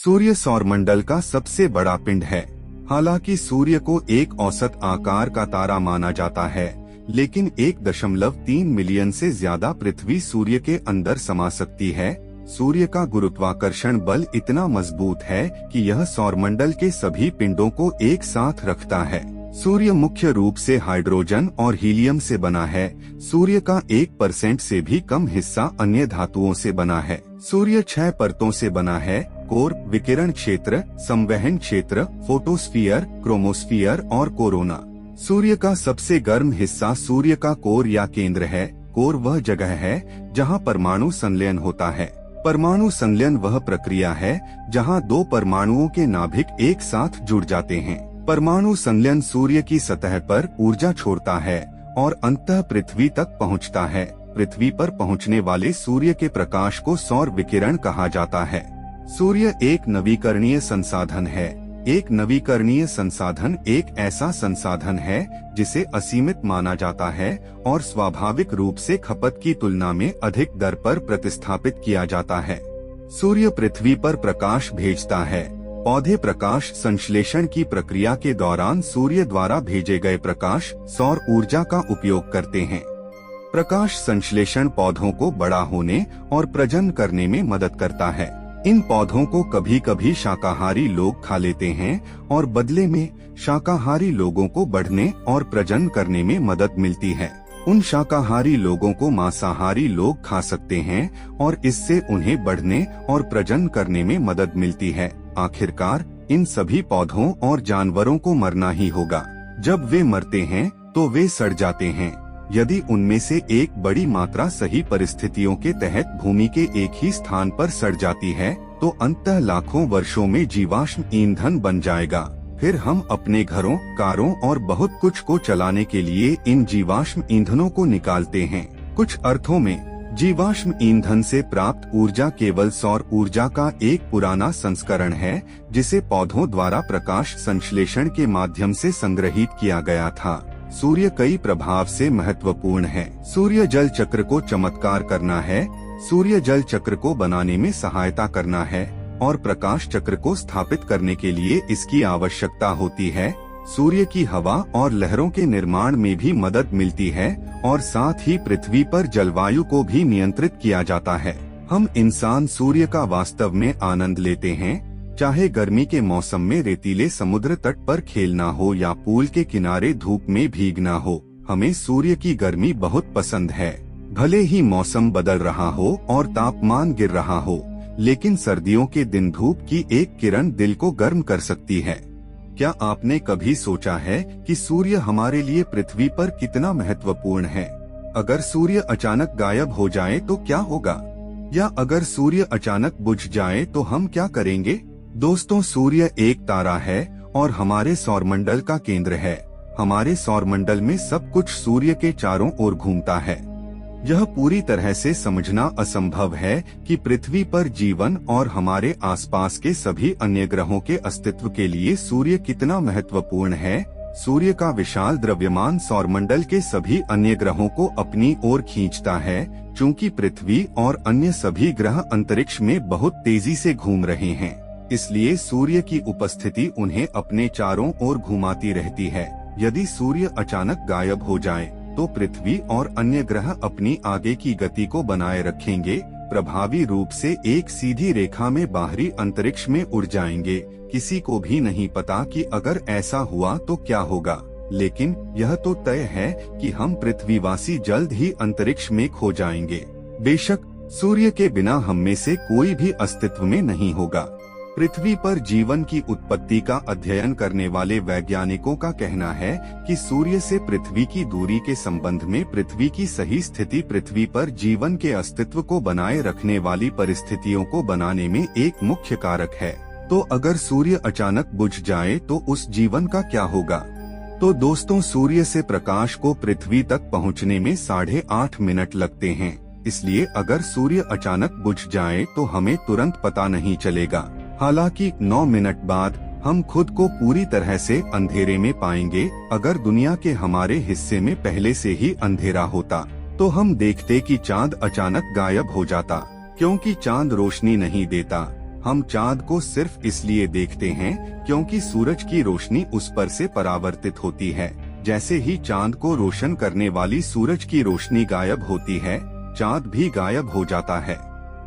सूर्य सौरमंडल का सबसे बड़ा पिंड है। हालांकि सूर्य को एक औसत आकार का तारा माना जाता है, लेकिन 1.3 मिलियन से ज्यादा पृथ्वी सूर्य के अंदर समा सकती है। सूर्य का गुरुत्वाकर्षण बल इतना मजबूत है कि यह सौरमंडल के सभी पिंडों को एक साथ रखता है। सूर्य मुख्य रूप से हाइड्रोजन और हीलियम से बना है। सूर्य का 1% से भी कम हिस्सा अन्य धातुओं से बना है। सूर्य 6 परतों से बना है: कोर, विकिरण क्षेत्र, संवहन क्षेत्र, फोटोस्फीयर, क्रोमोस्फीयर और कोरोना। सूर्य का सबसे गर्म हिस्सा सूर्य का कोर या केंद्र है। कोर वह जगह है जहां परमाणु संलयन होता है। परमाणु संलयन वह प्रक्रिया है जहां दो परमाणुओं के नाभिक एक साथ जुड़ जाते हैं। परमाणु संलयन सूर्य की सतह पर ऊर्जा छोड़ता है और अंततः पृथ्वी तक पहुंचता है। पृथ्वी पर पहुंचने वाले सूर्य के प्रकाश को सौर विकिरण कहा जाता है। सूर्य एक नवीकरणीय संसाधन है। एक नवीकरणीय संसाधन एक ऐसा संसाधन है जिसे असीमित माना जाता है और स्वाभाविक रूप से खपत की तुलना में अधिक दर पर प्रतिस्थापित किया जाता है। सूर्य पृथ्वी पर प्रकाश भेजता है। पौधे प्रकाश संश्लेषण की प्रक्रिया के दौरान सूर्य द्वारा भेजे गए प्रकाश सौर ऊर्जा का उपयोग करते हैं। प्रकाश संश्लेषण पौधों को बड़ा होने और प्रजनन करने में मदद करता है। इन पौधों को कभी कभी शाकाहारी लोग खा लेते हैं और बदले में शाकाहारी लोगों को बढ़ने और प्रजनन करने में मदद मिलती है। उन शाकाहारी लोगों को मांसाहारी लोग खा सकते हैं और इससे उन्हें बढ़ने और प्रजनन करने में मदद मिलती है। आखिरकार इन सभी पौधों और जानवरों को मरना ही होगा। जब वे मरते हैं तो वे सड़ जाते हैं। यदि उनमें से एक बड़ी मात्रा सही परिस्थितियों के तहत भूमि के एक ही स्थान पर सड़ जाती है तो अंततः लाखों वर्षों में जीवाश्म ईंधन बन जाएगा। फिर हम अपने घरों, कारों और बहुत कुछ को चलाने के लिए इन जीवाश्म ईंधनों को निकालते हैं। कुछ अर्थों में जीवाश्म ईंधन से प्राप्त ऊर्जा केवल सौर ऊर्जा का एक पुराना संस्करण है जिसे पौधों द्वारा प्रकाश संश्लेषण के माध्यम से संग्रहित किया गया था। सूर्य कई प्रभाव से महत्वपूर्ण है। सूर्य जल चक्र को चमत्कार करना है, सूर्य जल चक्र को बनाने में सहायता करना है और प्रकाश चक्र को स्थापित करने के लिए इसकी आवश्यकता होती है। सूर्य की हवा और लहरों के निर्माण में भी मदद मिलती है और साथ ही पृथ्वी पर जलवायु को भी नियंत्रित किया जाता है। हम इंसान सूर्य का वास्तव में आनंद लेते हैं, चाहे गर्मी के मौसम में रेतीले समुद्र तट पर खेलना हो या पूल के किनारे धूप में भीगना हो। हमें सूर्य की गर्मी बहुत पसंद है। भले ही मौसम बदल रहा हो और तापमान गिर रहा हो, लेकिन सर्दियों के दिन धूप की एक किरण दिल को गर्म कर सकती है। क्या आपने कभी सोचा है कि सूर्य हमारे लिए पृथ्वी पर कितना महत्वपूर्ण है? अगर सूर्य अचानक गायब हो जाए तो क्या होगा? या अगर सूर्य अचानक बुझ जाए तो हम क्या करेंगे? दोस्तों, सूर्य एक तारा है और हमारे सौरमंडल का केंद्र है। हमारे सौरमंडल में सब कुछ सूर्य के चारों ओर घूमता है। यह पूरी तरह से समझना असंभव है कि पृथ्वी पर जीवन और हमारे आसपास के सभी अन्य ग्रहों के अस्तित्व के लिए सूर्य कितना महत्वपूर्ण है। सूर्य का विशाल द्रव्यमान सौरमंडल के सभी अन्य ग्रहों को अपनी ओर खींचता है। चूंकि पृथ्वी और अन्य सभी ग्रह अंतरिक्ष में बहुत तेजी से घूम रहे हैं, इसलिए सूर्य की उपस्थिति उन्हें अपने चारों ओर घुमाती रहती है। यदि सूर्य अचानक गायब हो जाए तो पृथ्वी और अन्य ग्रह अपनी आगे की गति को बनाए रखेंगे, प्रभावी रूप से एक सीधी रेखा में बाहरी अंतरिक्ष में उड़ जाएंगे। किसी को भी नहीं पता कि अगर ऐसा हुआ तो क्या होगा, लेकिन यह तो तय है कि हम पृथ्वीवासी जल्द ही अंतरिक्ष में खो जाएंगे। बेशक सूर्य के बिना हम में से कोई भी अस्तित्व में नहीं होगा। पृथ्वी पर जीवन की उत्पत्ति का अध्ययन करने वाले वैज्ञानिकों का कहना है कि सूर्य से पृथ्वी की दूरी के संबंध में पृथ्वी की सही स्थिति पृथ्वी पर जीवन के अस्तित्व को बनाए रखने वाली परिस्थितियों को बनाने में एक मुख्य कारक है। तो अगर सूर्य अचानक बुझ जाए तो उस जीवन का क्या होगा? तो दोस्तों, सूर्य से प्रकाश को पृथ्वी तक पहुंचने में 8.5 मिनट लगते हैं। इसलिए अगर सूर्य अचानक बुझ जाए तो हमें तुरंत पता नहीं चलेगा। हालांकि 9 मिनट बाद हम खुद को पूरी तरह से अंधेरे में पाएंगे। अगर दुनिया के हमारे हिस्से में पहले से ही अंधेरा होता तो हम देखते कि चांद अचानक गायब हो जाता, क्योंकि चांद रोशनी नहीं देता। हम चाँद को सिर्फ इसलिए देखते हैं क्योंकि सूरज की रोशनी उस पर से परावर्तित होती है। जैसे ही चाँद को रोशन करने वाली सूरज की रोशनी गायब होती है, चाँद भी गायब हो जाता है।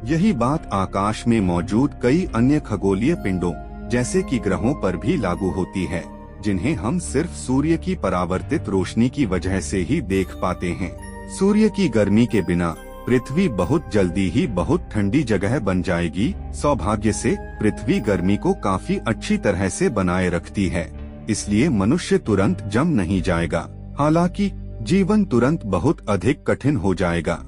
यही बात आकाश में मौजूद कई अन्य खगोलीय पिंडों जैसे कि ग्रहों पर भी लागू होती है, जिन्हें हम सिर्फ सूर्य की परावर्तित रोशनी की वजह से ही देख पाते हैं। सूर्य की गर्मी के बिना पृथ्वी बहुत जल्दी ही बहुत ठंडी जगह बन जाएगी। सौभाग्य से पृथ्वी गर्मी को काफी अच्छी तरह से बनाए रखती है, इसलिए मनुष्य तुरंत जम नहीं जाएगा। हालांकि जीवन तुरंत बहुत अधिक कठिन हो जाएगा।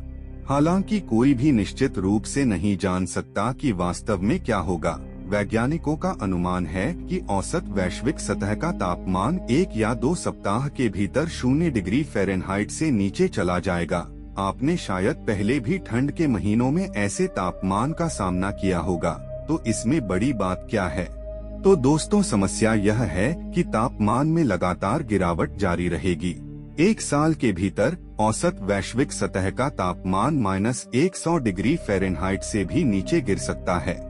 हालांकि कोई भी निश्चित रूप से नहीं जान सकता कि वास्तव में क्या होगा। वैज्ञानिकों का अनुमान है कि औसत वैश्विक सतह का तापमान 1 या 2 सप्ताह के भीतर 0 डिग्री फ़ारेनहाइट से नीचे चला जाएगा। आपने शायद पहले भी ठंड के महीनों में ऐसे तापमान का सामना किया होगा, तो इसमें बड़ी बात क्या है? तो दोस्तों, समस्या यह है कि तापमान में लगातार गिरावट जारी रहेगी। 1 साल के भीतर औसत वैश्विक सतह का तापमान -100 डिग्री फ़ारेनहाइट से भी नीचे गिर सकता है।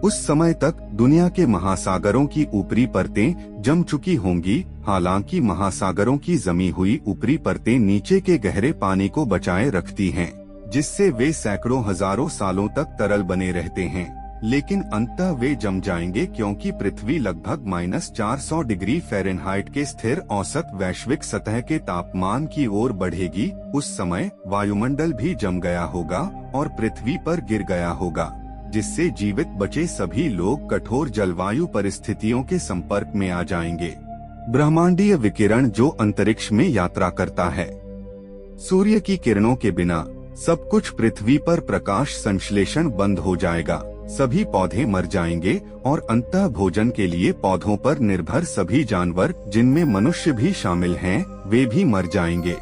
उस समय तक दुनिया के महासागरों की ऊपरी परतें जम चुकी होंगी। हालांकि महासागरों की जमी हुई ऊपरी परतें नीचे के गहरे पानी को बचाए रखती हैं, जिससे वे सैकड़ों हजारों सालों तक तरल बने रहते हैं। लेकिन अंततः वे जम जाएंगे क्योंकि पृथ्वी लगभग -400 डिग्री फ़ारेनहाइट के स्थिर औसत वैश्विक सतह के तापमान की ओर बढ़ेगी। उस समय वायुमंडल भी जम गया होगा और पृथ्वी पर गिर गया होगा, जिससे जीवित बचे सभी लोग कठोर जलवायु परिस्थितियों के संपर्क में आ जाएंगे। ब्रह्मांडीय विकिरण जो अंतरिक्ष में यात्रा करता है। सूर्य की किरणों के बिना सब कुछ पृथ्वी पर प्रकाश संश्लेषण बंद हो जाएगा। सभी पौधे मर जाएंगे और अंततः भोजन के लिए पौधों पर निर्भर सभी जानवर, जिनमें मनुष्य भी शामिल हैं, वे भी मर जाएंगे।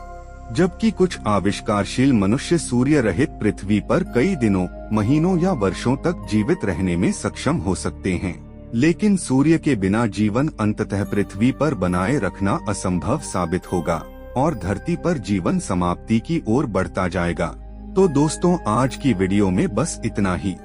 जबकि कुछ आविष्कारशील मनुष्य सूर्य रहित पृथ्वी पर कई दिनों, महीनों या वर्षों तक जीवित रहने में सक्षम हो सकते हैं। लेकिन सूर्य के बिना जीवन अंततः पृथ्वी पर बनाए रखना असंभव साबित होगा और धरती पर जीवन समाप्ति की ओर बढ़ता जाएगा। तो दोस्तों, आज की वीडियो में बस इतना ही।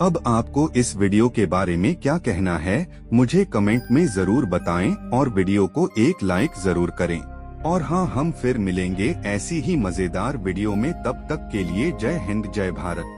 अब आपको इस वीडियो के बारे में क्या कहना है, मुझे कमेंट में जरूर बताएं और वीडियो को एक लाइक जरूर करें। और हाँ, हम फिर मिलेंगे ऐसी ही मजेदार वीडियो में। तब तक के लिए जय हिंद, जय भारत।